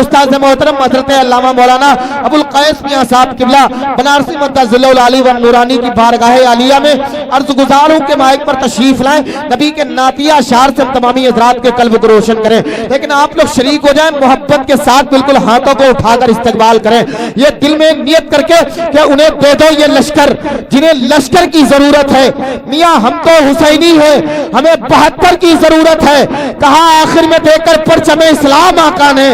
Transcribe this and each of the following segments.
استاد محترم حضرت علامہ مولانا ابو القیس میاں صاحب قبلہ بنارسی مدظل العلی و نورانی کی بارگاہ عالیہ میں عرض گزار ہوں کہ مائک پر تشریف لائیں، نبی کے نعتیہ اشعار سے تمامی حضرات کے قلب کو روشن کریں، لیکن آپ لوگ شریک ہو جائیں، محبت کے ساتھ بالکل ہاتھوں کو اٹھا کر استقبال کریں، یہ دل میں نیت کر کے کہ انہیں دے دو یہ لشکر جنہیں لشکر کی ضرورت ہے، میاں ہم تو حسینی ہے ہمیں 72 کی ضرورت ہے، کہا آخر میں دے کر پرچم اسلام آقا نے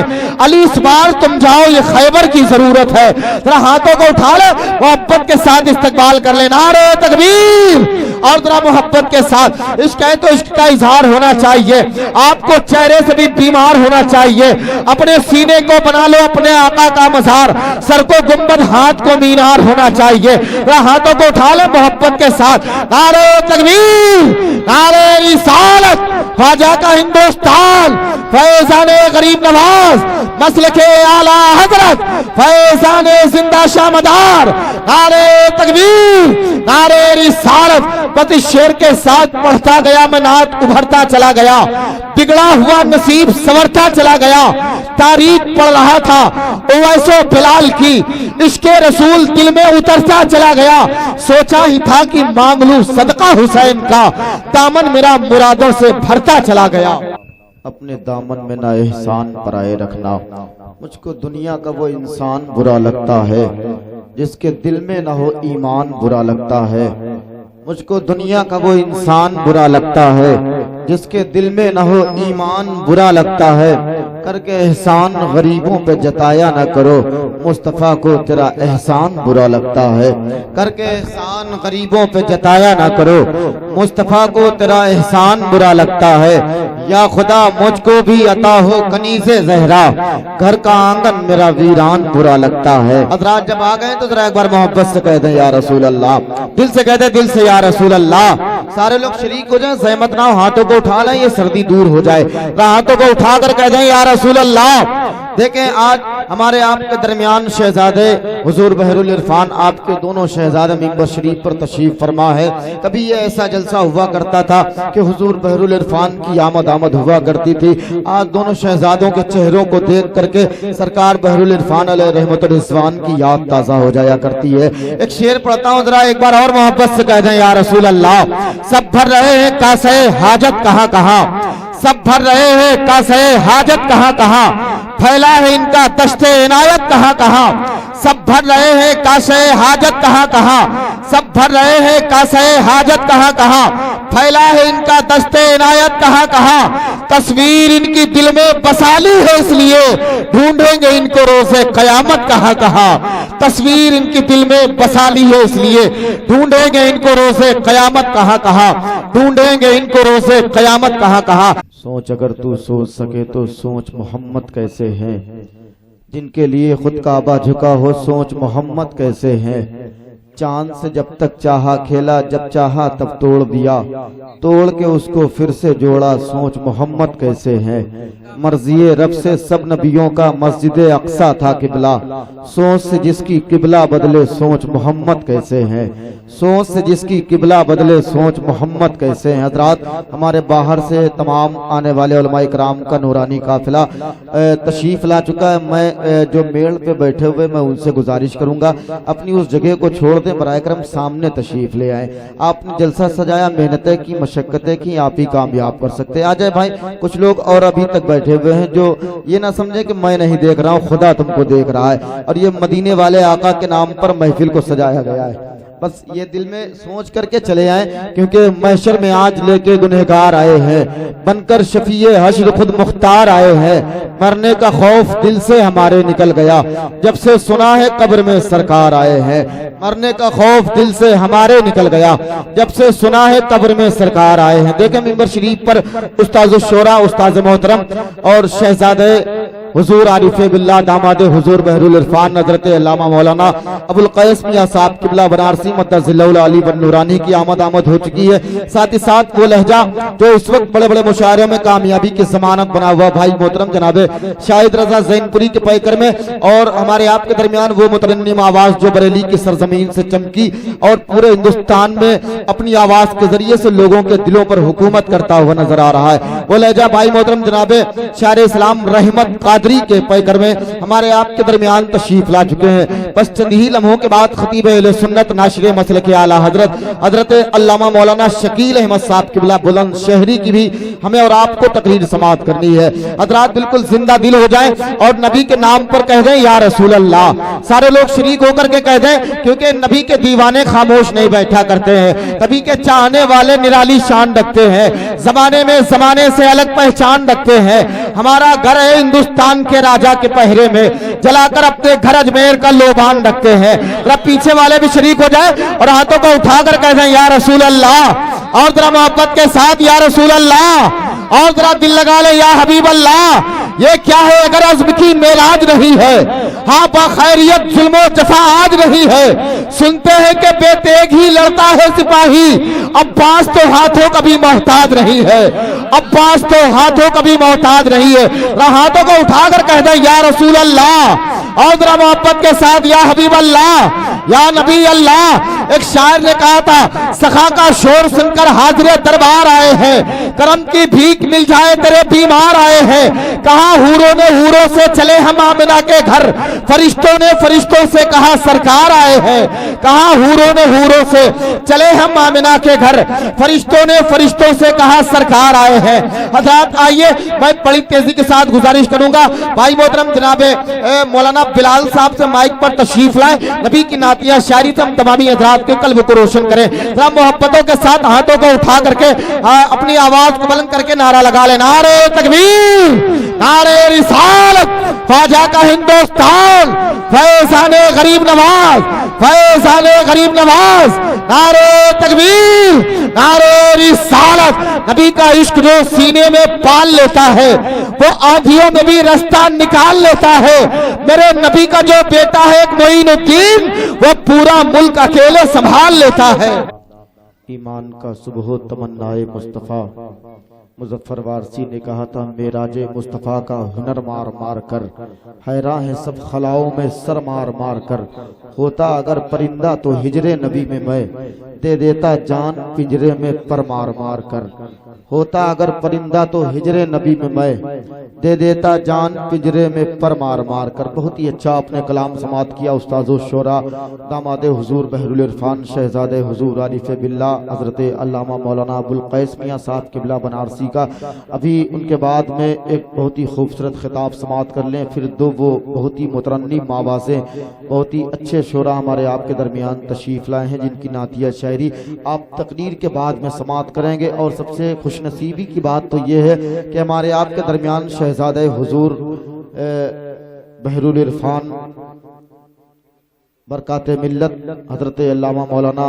علی اس بار تم جاؤ یہ خیبر کی ضرورت ہے، ذرا ہاتھوں کو اٹھا لے محبت کے ساتھ استقبال کر لے، نعرہ تکبیر، اور ذرا محبت کے ساتھ عشق ہے تو عشق کا اظہار ہونا چاہیے، آپ کو چہرے سے بھی بیمار ہونا چاہیے، اپنے سینے کو بنا لو اپنے آقا کا مزار، سر کو گنبد ہاتھ کو مینار ہونا چاہیے، ذرا ہاتھوں کو اٹھا لے محبت کے ساتھ، نعرہ تکبیر، نعرہ رسالت، خواجہ کا ہندوستان، فیضان غریب نواز، مسلک اعلیٰ حضرت، فیضان زندہ شامدار، نعرہ تکبیر، نعرہ رسالت، پتی شیر کے ساتھ پڑھتا گیا میں نعت ابھرتا چلا گیا، بگڑا ہوا نصیب سنورتا چلا گیا، تاریخ پڑھ رہا تھا اویس و بلال کی، عشق رسول دل میں اترتا چلا گیا، سوچا ہی تھا کہ مانگ لوں صدقہ حسین کا، دامن میرا مرادوں سے بھرتا چلا گیا۔ اپنے دامن میں نہ احسان پرائے رکھنا، مجھ کو دنیا کا وہ انسان برا لگتا ہے جس کے دل میں نہ ہو ایمان برا لگتا ہے، مجھ کو دنیا کا وہ انسان برا لگتا ہے جس کے دل میں نہ ہو ایمان برا لگتا ہے، کر کے احسان غریبوں پہ جتایا نہ کرو، مصطفیٰ کو تیرا احسان برا لگتا ہے، کر کے احسان غریبوں پہ جتایا نہ کرو، مصطفیٰ کو تیرا احسان برا لگتا ہے، یا خدا مجھ کو بھی عطا ہو کنیز زہرا، گھر کا آنگن میرا ویران برا لگتا ہے۔ حضرات جب آ گئے تو ذرا ایک بار محبت سے کہہ دیں یا رسول اللہ، دل سے کہہ دیں دل سے یا رسول اللہ، سارے لوگ شریک ہو جائیں، زحمت نہ ہو، ہاتھوں کو اٹھا لیں یہ سردی دور ہو جائے، ہاتھوں کو اٹھا کر کہہ دیں یا رسول اللہ۔ دیکھیں آج ہمارے آپ کے درمیان شہزادے حضور بحر العرفان آپ کے دونوں شہزادے ممبر شریف پر تشریف فرما ہے، کبھی یہ ایسا جلسہ ہوا کرتا تھا کہ حضور بحر العرفان کی آمد ہوا کرتی تھی، آج دونوں شہزادوں کے چہروں کو دیکھ کر کے سرکار بحر العرفان علیہ رحمت الرضوان کی یاد تازہ ہو جایا کرتی ہے۔ ایک شعر پڑھتا ہوں ذرا ایک بار اور محبت سے کہہ دیں یا رسول اللہ، سب بھر رہے ہیں کاسے حاجت کہاں کہاں، سب بھر رہے ہیں کاسے حاجت کہاں کہاں، پھیلا ہے ان کا دشت عنایت کہاں کہاں، سب بھر رہے ہیں کاسے حاجت کہاں کہاں، سب بھر رہے ہیں کاسے حاجت کہاں کہاں، پھیلا ہے ان کا دشت عنایت کہاں کہاں، تصویر ان کی دل میں بسالی ہے اس لیے ڈھونڈیں گے ان کو روز قیامت کہاں کہاں، تصویر ان کی دل میں بسالی ہے اس لیے ڈھونڈیں گے ان کو روز قیامت کہاں کہاں، ڈھونڈیں گے ان کو روز قیامت کہاں کہاں۔ سوچ اگر تو سوچ سکے تو سوچ محمد کیسے ہیں، جن کے لیے خود کعبہ جھکا ہو، سوچ محمد کیسے ہیں، چاند سے جب تک چاہا کھیلا، جب چاہا تب توڑ دیا، توڑ کے اس کو پھر سے جوڑا، سوچ محمد کیسے ہیں، مرضی رب سے سب نبیوں کا مسجد اقصی تھا قبلہ، سوچ سے جس کی قبلہ بدلے سوچ محمد کیسے ہیں، سوچ سے جس کی قبلہ بدلے سوچ محمد کیسے ہیں۔ حضرات ہمارے باہر سے تمام آنے والے علماء کرام کا نورانی قافلہ تشریف لا چکا ہے، میں جو میڑ پہ بیٹھے ہوئے میں ان سے گزارش کروں گا اپنی اس جگہ کو چھوڑ دیں، برائے کرم سامنے تشریف لے آئیں، آپ نے جلسہ سجایا، محنتیں کی، مشقتیں کی، آپ ہی کامیاب کر سکتے ہیں۔ آ جائے بھائی، کچھ لوگ اور ابھی تک بیٹھے ہوئے ہیں جو یہ نہ سمجھے کہ میں نہیں دیکھ رہا ہوں، خدا تم کو دیکھ رہا ہے، اور یہ مدینے والے آقا کے نام پر محفل کو سجایا گیا ہے، بس یہ دل میں سوچ کر کے چلے آئیں، کیونکہ محشر میں آج لے کے گنہگار آئے ہیں، بن کر شفیع حشر خود مختار آئے ہیں، مرنے کا خوف دل سے ہمارے نکل گیا جب سے سنا ہے قبر میں سرکار آئے ہیں، مرنے کا خوف دل سے ہمارے نکل گیا جب سے سنا ہے قبر میں سرکار آئے ہیں۔ دیکھیں ممبر شریف پر استاذ الشورا استاذ محترم اور شہزادے حضور عارف باللہ داماد حضور بحر العرفان حضرت علامہ مولانا ابو القیس میاں صاحب قبلہ بنارسی مدظل العلی و نورانی کی آمد ہو چکی ہے، ساتھ ہی ساتھ وہ لہجہ جو اس وقت بڑے بڑے مشاعروں میں کامیابی کی ضمانت بنا ہوا بھائی محترم جناب شاہد رضا زین پوری کے پیکر میں، اور ہمارے آپ کے درمیان وہ مترنم آواز جو بریلی کی سرزمین سے چمکی اور پورے ہندوستان میں اپنی آواز کے ذریعے سے لوگوں کے دلوں پر حکومت کرتا ہوا نظر آ رہا ہے، وہ لہجہ بھائی محترم جناب شاعر اسلام رحمت قادری حاضری کے پیکر میں ہمارے آپ کے درمیان تشریف لا چکے ہیں. بس چند ہی لمحوں کے بعد خطیب اہل سنت ناشر مسلک اعلیٰ حضرت علامہ مولانا شکیل احمد صاحب قبلہ بلند شہری کی بھی ہمیں اور آپ کو تقریر سماعت کرنی ہے. حضرات بالکل زندہ دل ہو جائیں اور نبی کے نام پر کہہ دیں یا رسول اللہ. سارے لوگ شریک ہو کر کے کہہ دیں, کیونکہ نبی کے دیوانے خاموش نہیں بیٹھا کرتے ہیں, نبی کے چاہنے والے نرالی شان رکھتے ہیں, زمانے میں زمانے سے الگ پہچان رکھتے ہیں. ہمارا گھر ہے ہندوستان کے راجا کے پہرے میں, جلا کر اپنے گھر اجمیر کا لوبان رکھتے ہیں. ذرا پیچھے والے بھی شریک ہو جائے اور ہاتھوں کو اٹھا کر کہہ دیں یا رسول اللہ, اور ذرا محبت کے ساتھ یا رسول اللہ, اور ذرا دل لگا لے یا حبیب اللہ. یہ کیا ہے اگر عزم کی معراج نہیں ہے, ہاں باخیریت ظلم و جفا آج نہیں ہے. سنتے ہیں کہ بے تیغ ہی لڑتا ہے سپاہی, عباس تو ہاتھوں کا بھی محتاج نہیں ہے, عباس تو ہاتھوں کا بھی محتاج نہیں ہے. ہاتھوں کو اٹھا کر کہہ دیں یا رسول اللہ, اور ذرا محبت کے ساتھ یا حبیب اللہ, یا نبی اللہ. ایک شاعر نے کہا تھا سخا کا شور سن کر حاضر دربار آئے ہیں, کرم کی بھیک مل جائے تیرے بیمار آئے ہیں. کہا حوروں نے حوروں سے چلے ہم آمنہ کے گھر, فرشتوں نے فرشتوں سے کہا سرکار آئے ہیں. کہا حوروں نے حوروں سے چلے ہم آمنہ کے گھر, فرشتوں نے فرشتوں سے کہا سرکار آئے ہیں. حضرات آئیے میں بڑی تیزی کے ساتھ گزارش کروں گا, بھائی محترم جناب مولانا بلال صاحب سے مائک پر تشریف لائیں, نبی کی نعتیہ شاعری سے ہم تمامی حضرات کے قلب کو روشن کریں. ذرا محبتوں کے ساتھ ہاتھوں کو اٹھا کر کے اپنی آواز کو بلند کر کے نعرہ لگا لیں, نعرہ تکبیر, نعرہ رسالت, خواجہ کا ہندوستان, فیضان غریب نواز, فیضان غریب نواز, نعرہ تکبیر, نعرہ رسالت. نبی کا عشق جو سینے میں پال لیتا ہے وہ آندھیوں میں بھی رستہ نکال لیتا ہے. میرے نبی کا جو بیٹا ہے ایک معین الدین, وہ پورا ملک اکیلے سنبھال لیتا ہے. ایمان کا صبح و تمنائے مصطفیٰ, مظفر وارسی نے کہا تھا معراج مصطفیٰ کا ہنر مار مار کر, حیران ہے سب خلاؤں میں سر مار مار کر. ہوتا اگر پرندہ تو ہجر نبی میں میں دے دیتا جان پنجرے میں پر مار مار کر. ہوتا اگر پرندہ تو ہجر نبی میں میں دے دیتا جان پنجرے میں پر مار مار کر. بہت ہی اچھا اپنے کلام سماعت کیا استاذ الشورا داماد حضور بحر العرفان شہزادہ حضور عارف باللہ حضرت علامہ مولانا ابوالقیس میاں صاحب قبلہ بنارسی کا. ابھی ان کے بعد میں ایک بہت ہی خوبصورت خطاب سماعت کر لیں, پھر دو وہ بہت ہی مترنم آوازیں بہت ہی اچھے شعراء ہمارے آپ کے درمیان تشریف لائے ہیں, جن کی نعتیہ شاعری آپ تقریر کے بعد میں سماعت کریں گے. اور سب سے خوش نصیبی کی بات تو یہ ہے کہ ہمارے آپ کے درمیان شہزادہ حضور بحر العرفان برکات ملت حضرت علامہ مولانا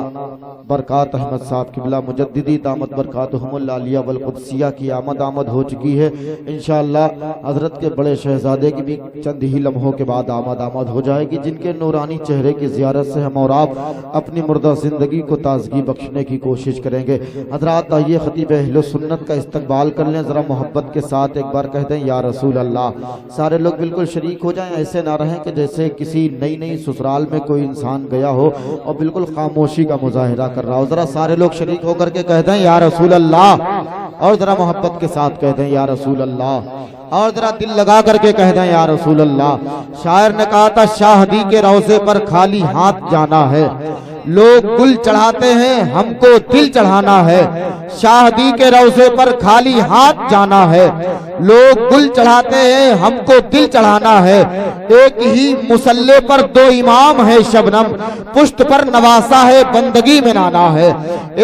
برکات احمد صاحب قبلہ مجددی دامت برکاتہم العالیہ والقدسیہ کی آمد ہو چکی ہے. انشاءاللہ حضرت کے بڑے شہزادے کی بھی چند ہی لمحوں کے بعد آمد ہو جائے گی, جن کے نورانی چہرے کی زیارت سے ہم اور آپ اپنی مردہ زندگی کو تازگی بخشنے کی کوشش کریں گے. حضرات آئیے خطیب اہل سنت کا استقبال کر لیں, ذرا محبت کے ساتھ ایک بار کہہ دیں یا رسول اللہ. سارے لوگ بالکل شریک ہو جائیں, ایسے نہ رہیں کہ جیسے کسی نئی سسرال میں کوئی انسان گیا ہو اور بالکل خاموشی کا مظاہرہ کر رہا ہو. ذرا سارے لوگ شریک ہو کر کے کہہ دیں یا رسول اللہ, اور ذرا محبت کے ساتھ کہہ دیں یا رسول اللہ, اور ذرا دل لگا کر کے کہہ دیں یا رسول اللہ. شاعر نے کہا تھا شاہدی کے روضے پر خالی ہاتھ جانا ہے, لوگ گل چڑھاتے ہیں ہم کو دل چڑھانا ہے. شاہدی کے روضے پر خالی ہاتھ جانا ہے, لوگ گل چڑھاتے ہیں ہم کو دل چڑھانا ہے. ایک ہی مسلح پر دو امام ہے شبنم, پشت پر نواسا ہے بندگی میں نانا ہے.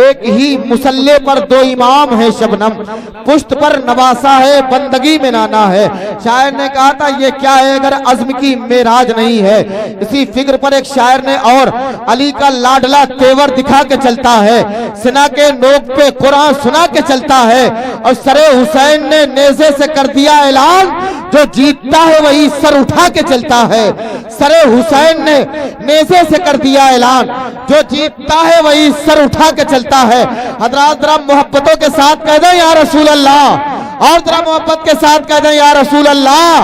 ایک ہی مسلح پر دو امام ہے شبنم, پشت پر نواسا ہے بندگی میں نانا ہے. شاعر نے کہا تھا یہ کیا ہے اگر عزم کی معراج نہیں ہے. اسی فکر پر ایک شاعر نے اور علی کا لاڈلا تیور دکھا کے چلتا ہے, سنا کے نوک پہ قرآن سنا کے چلتا ہے, اور سر حسین نے نیزے سے کر دیا اعلان, جو جیتتا ہے وہی سر اٹھا کے چلتا ہے. سر حسین نے نیزے سے کر دیا اعلان, جو جیتتا ہے وہی سر اٹھا کے چلتا ہے. حضرات ذرا محبتوں کے ساتھ کہہ دیں یا رسول اللہ, اور ذرا محبت کے ساتھ کہہ دیں یا رسول اللہ,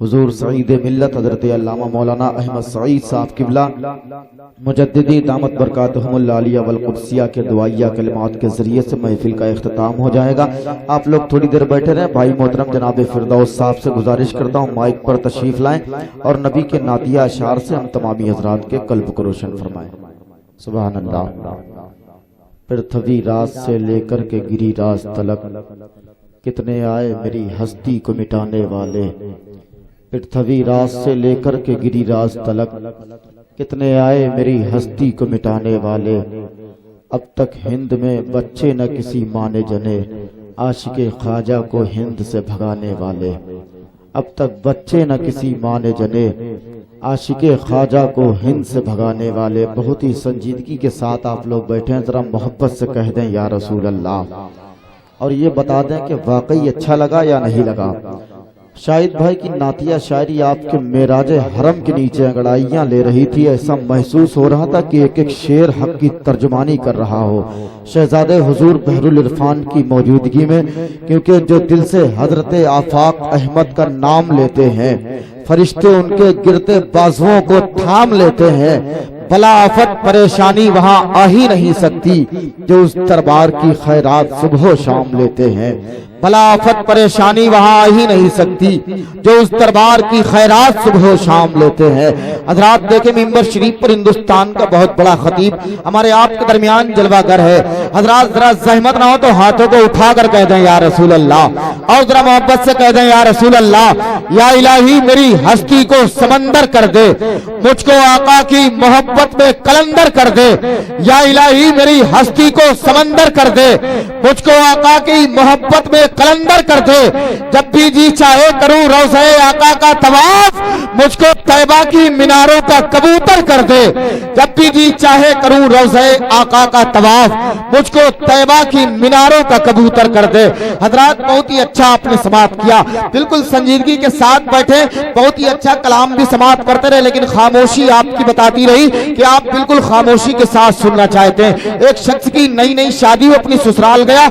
حضور سعید ملت حضرت علامہ مولانا احمد سعید صاحب قبلہ مجددی دامت برکاتہم العالیہ والقدسیہ کے دعائیہ کلمات کے ذریعے سے محفل کا اختتام ہو جائے گا۔ آپ لوگ تھوڑی دیر بیٹھے رہیں۔ بھائی محترم جناب فردوس صاحب سے گزارش کرتا ہوں مائک پر تشریف لائیں اور نبی کے نعتیہ اشعار سے ہم تمامی حضرات کے قلب کو روشن فرمائیں۔ سبحان اللہ۔ پرتھوی راز سے لے کر کے گری راز تلک، کتنے آئے میری ہستی کو مٹانے والے۔ پرتھوی راز سے لے کر کے گری راز تلک، کتنے آئے میری ہستی کو مٹانے والے۔ اب تک ہند میں بچے نہ کسی ماں نے جنے، عاشق خواجہ کو ہند سے بھگانے والے۔ اب تک بچے نہ کسی ماں نے جنے، عاشق خواجہ کو ہند سے بھگانے والے۔ بہت ہی سنجیدگی کے ساتھ آپ لوگ بیٹھے ہیں، ذرا محبت سے کہہ دیں یا رسول اللہ، اور یہ بتا دیں کہ واقعی اچھا لگا یا نہیں لگا۔ شاہد بھائی کی نعتیہ شاعری آپ کے معراج حرم کے نیچے انگڑائیاں لے رہی تھی، ایسا محسوس ہو رہا تھا کہ ایک ایک شعر حق کی ترجمانی کر رہا ہو شہزادے حضور بحر العرفان کی موجودگی میں، کیونکہ جو دل سے حضرت آفاق احمد کا نام لیتے ہیں فرشتے ان کے گرتے بازوؤں کو تھام لیتے ہیں۔ بلا آفت پریشانی وہاں آ ہی نہیں سکتی جو اس دربار کی خیرات صبح و شام لیتے ہیں۔ بلا آفت پریشانی وہاں آ ہی نہیں سکتی جو اس دربار کی خیرات صبح و شام لیتے ہیں۔ حضرات دیکھیں ممبر شریف پر ہندوستان کا بہت بڑا خطیب ہمارے آپ کے درمیان جلوہ گر ہے۔ حضرات ذرا زحمت نہ ہو تو ہاتھوں کو اٹھا کر کہہ دیں یا رسول اللہ، اور ذرا محبت سے کہہ دیں یا رسول اللہ۔ یا الہی میری ہستی کو سمندر کر دے، مجھ کو آقا کی محبت میں قلندر کر دے۔ یا الہی میری ہستی کو سمندر کر دے، مجھ کو آقا کی محبت میں قلندر کر دے۔ جب بھی جی چاہے کروں روضہ آقا کا طواف، مجھ کو طیبہ کی میناروں کا کبوتر کر دے۔ جب بھی جی چاہے کروں روضہ آقا کا طواف، مجھ کو طیبہ کی میناروں کا کبوتر کر دے۔ حضرات بہت ہی اچھا آپ نے سماعت کیا، بالکل سنجیدگی کے ساتھ بیٹھے، بہت ہی اچھا کلام بھی سماعت کرتے رہے، لیکن خاموشی آپ کی بتاتی رہی کہ آپ بالکل خاموشی کے ساتھ سننا چاہتے ہیں۔ ایک شخص کی نئی نئی شادی، وہ اپنی سسرال گیا،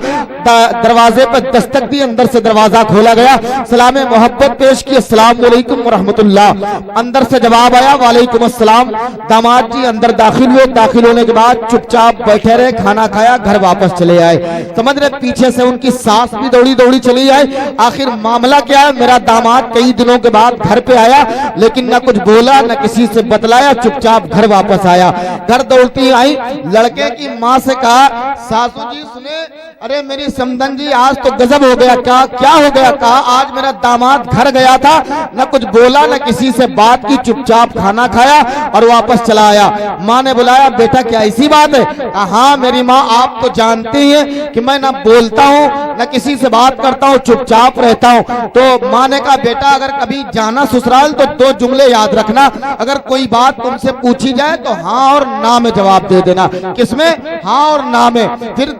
دروازے پر دستک دی، اندر سے دروازہ کھولا گیا، سلام محبت پیش کی، السلام علیکم ورحمت اللہ۔ اندر سے جواب آیا وعلیکم السلام۔ داماد جی اندر داخل ہوئے، داخل ہونے کے بعد چپ چاپ بیٹھے رہے، کھانا کھایا، گھر واپس چلے آئے۔ سمجھ رہے پیچھے سے ان کی ساس بھی دوڑی دوڑی چلی آئے۔ آخر معاملہ کیا ہے؟ میرا داماد کئی دنوں کے بعد گھر پہ آیا، لیکن نہ کچھ بولا نہ کسی سے بتلایا، چپ چاپ گھر واپس آیا۔ گھر دوڑتی آئی، لڑکے کی ماں سے کہا ساسو جی سنے، ارے میری سمدن جی آج تو گزب ہو گیا، کیا ہو گیا؟ کہا آج میرا داماد گھر گیا تھا، نہ کچھ بولا نہ کسی سے بات کی، چپ چاپ کھانا کھایا اور واپس چلا آیا۔ ماں نے بلایا بیٹا کیا ایسی بات ہے؟ کہا ہاں میری ماں آپ تو جانتی ہیں کہ میں نہ بولتا ہوں نہ کسی سے بات کرتا ہوں، چپ چاپ رہتا ہوں۔ تو ماں نے کہا بیٹا اگر کبھی جانا سسرال تو دو جملے یاد رکھنا، اگر کوئی بات تم سے پوچھی جائے تو ہاں اور نا میں جواب دے دینا۔ کس میں؟ ہاں اور نا میں۔ پھر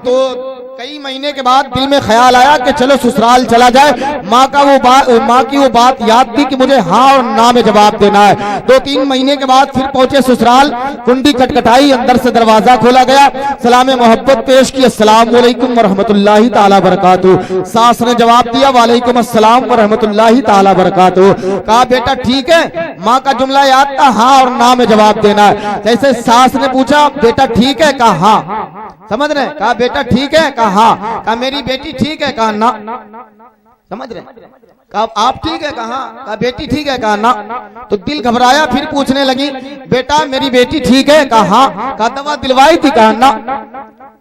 کئی مہینے کے بعد دل میں خیال آیا کہ چلو سسرال چلا جائے، ماں کی وہ بات یاد تھی کہ مجھے ہاں اور نا میں جواب دینا ہے۔ 2-3 مہینے کے بعد پھر پہنچے سسرال، کنڈی کٹکھٹائی، اندر سے دروازہ کھولا گیا، سلام محبت پیش کی، السلام علیکم ورحمت اللہ تعالی وبرکاتہ۔ ساس نے جواب دیا وعلیکم السلام ورحمت اللہ تعالی وبرکاتہ۔ کہا بیٹا ٹھیک ہے؟ ماں کا جملہ یاد تھا، ہاں اور نا میں جواب دینا ہے۔ جیسے ساس نے پوچھا بیٹا ٹھیک ہے؟ کہا ہاں۔ سمجھ رہے؟ کہا بیٹا ٹھیک ہے؟ کہا ہاں۔ کہا میری بیٹی ٹھیک ہے؟ کہا نا۔ سمجھ رہے؟ کہا آپ ٹھیک ہے؟ کہا ہاں۔ کہا بیٹی ٹھیک ہے؟ کہا نا۔ تو دل گھبرایا، پھر پوچھنے لگی بیٹا میری بیٹی ٹھیک ہے؟ کہا ہاں۔ کہا دوا دلوائی تھی؟ کہا نا۔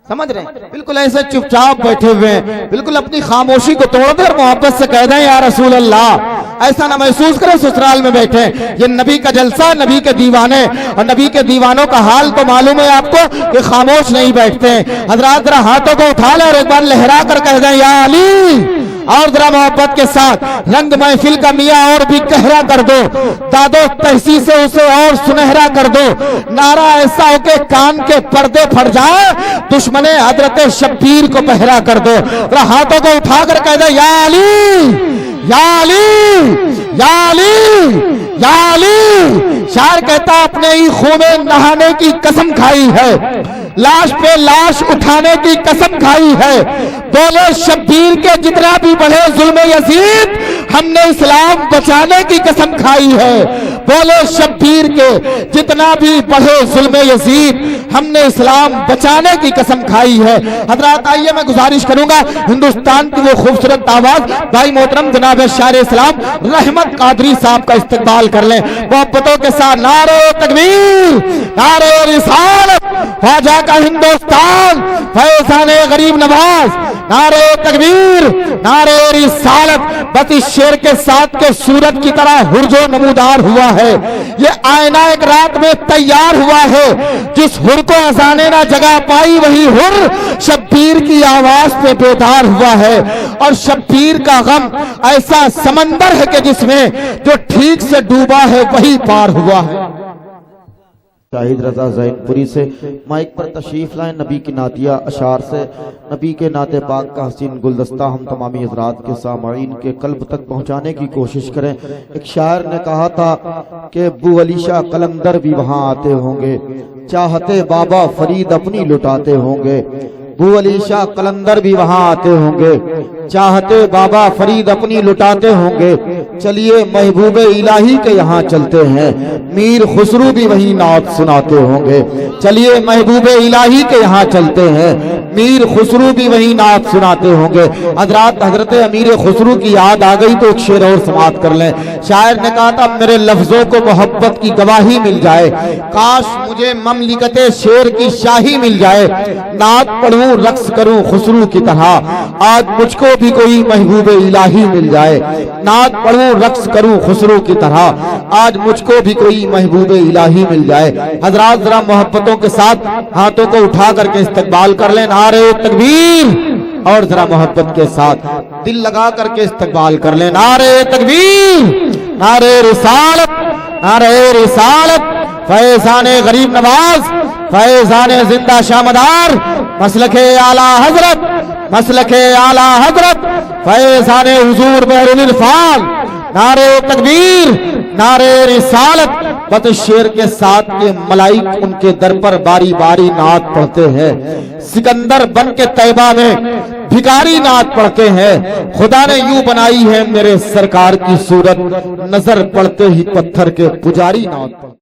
سمجھ رہے ہیں؟ بالکل ایسے چپ چاپ بیٹھے ہوئے ہیں، بالکل اپنی خاموشی کو توڑ دے اور محبت سے کہہ دیں یا رسول اللہ۔ ایسا نہ محسوس کریں سسرال میں بیٹھے، یہ نبی کا جلسہ، نبی کے دیوانے، اور نبی کے دیوانوں کا حال تو معلوم ہے آپ کو کہ خاموش نہیں بیٹھتے ہیں۔ حضرات ذرا ہاتھوں کو اٹھا لیں اور ایک بار لہرا کر کہہ دیں یا علی، اور ذرا محبت کے ساتھ رنگ محفل کا میاں اور بھی گہرا کر دو، دادو تحسی سے اسے اور سنہرا کر دو، نعرہ ایسا ہو کہ کان کے پردے پھٹ جائے، دشمن حضرت شبیر کو پہرا کر دو۔ ذرا ہاتھوں کو اٹھا کر کہہ دیں یا علی، یا علی، یا علی، یا علی۔ شاعر کہتا اپنے ہی خون میں نہانے کی قسم کھائی ہے، لاش پہ لاش اٹھانے کی قسم کھائی ہے، بولے شبیر کے جتنا بھی بڑھے ظلم یزید، ہم نے اسلام بچانے کی قسم کھائی ہے. بولے شبیر کے جتنا بھی بڑھے ظلم یزید, ہم نے اسلام بچانے کی قسم کھائی ہے. حضرات آئیے میں گزارش کروں گا ہندوستان کی وہ خوبصورت آواز بھائی محترم جناب شاعر اسلام رحمت قادری صاحب کا استقبال کر لیں محبتوں کے ساتھ. نعرہ تکبیر, نعرہ رسالت, خواجہ کا ہندوستان, فیضان غریب نواز, نعرہ تکبیر, نعرہ رسالت. بس اس شیر کے ساتھ کے سورت کی طرح ہرج و نمودار ہوا ہے. یہ آئینہ ایک رات میں تیار ہوا ہے. جس ہر کو اذانے نہ جگہ پائی وہی ہر شبیر کی آواز پہ بیدار ہوا ہے. اور شبیر کا غم ایسا سمندر ہے کہ جس میں جو ٹھیک سے ڈوبا ہے وہی پار ہوا ہے. شاہد رضا زین پوری سے مائک پر تشریف لائیں. نبی کی نعتیہ اشعار سے نبی کے نعت پاک کا حسین گلدستہ ہم تمامی حضرات کے سامعین کے قلب تک پہنچانے کی کوشش کریں. ایک شاعر نے کہا تھا کہ ابو علی شاہ قلندر بھی وہاں آتے ہوں گے, چاہتے بابا فرید اپنی لٹاتے ہوں گے. ابو علی شاہ قلندر بھی وہاں آتے ہوں گے, چاہتے بابا فرید اپنی لٹاتے ہوں گے. چلیے محبوب الہی کے یہاں چلتے ہیں, میر خسرو بھی وہیں نعت سناتے ہوں گے. چلیے محبوب الہی کے یہاں چلتے ہیں, میر خسرو بھی وہیں نعت سناتے ہوں گے. حضرات حضرت امیر خسرو کی یاد آ گئی تو ایک شعر اور سماعت کر لیں. شاعر نے کہا تھا میرے لفظوں کو محبت کی گواہی مل جائے, کاش مجھے مملکت شعر کی شاہی مل جائے. نعت پڑھوں رقص کروں خسرو کی طرح, آج مجھ کو بھی کوئی محبوب الہی مل جائے. نعت پڑھوں رقص کروں خسرو کی طرح, آج مجھ کو بھی کوئی محبوب الہی مل جائے. حضرات ذرا محبتوں کے ساتھ ہاتھوں کو اٹھا کر کے استقبال کر لیں. نعرہ تکبیر, اور ذرا محبت کے ساتھ دل لگا کر کے استقبال کر لیں. نعرہ تکبیر, نعرہ رسالت, نعرہ رسالت. فیضان غریب نواز, فیضان زندہ شامدار, مسلک اعلی حضرت, مسلک اعلی حضرت, فیضان حضور بحر العرفان. نعرہ تکبیر, نعرہ رسالت. بت شیر کے ساتھ کے ملائک ان کے در پر باری باری نعت پڑھتے ہیں. سکندر بن کے طیبہ میں بھکاری نعت پڑھتے ہیں. خدا نے یوں بنائی ہے میرے سرکار کی صورت, نظر پڑتے ہی پتھر کے پجاری نعت پڑھتے ہیں.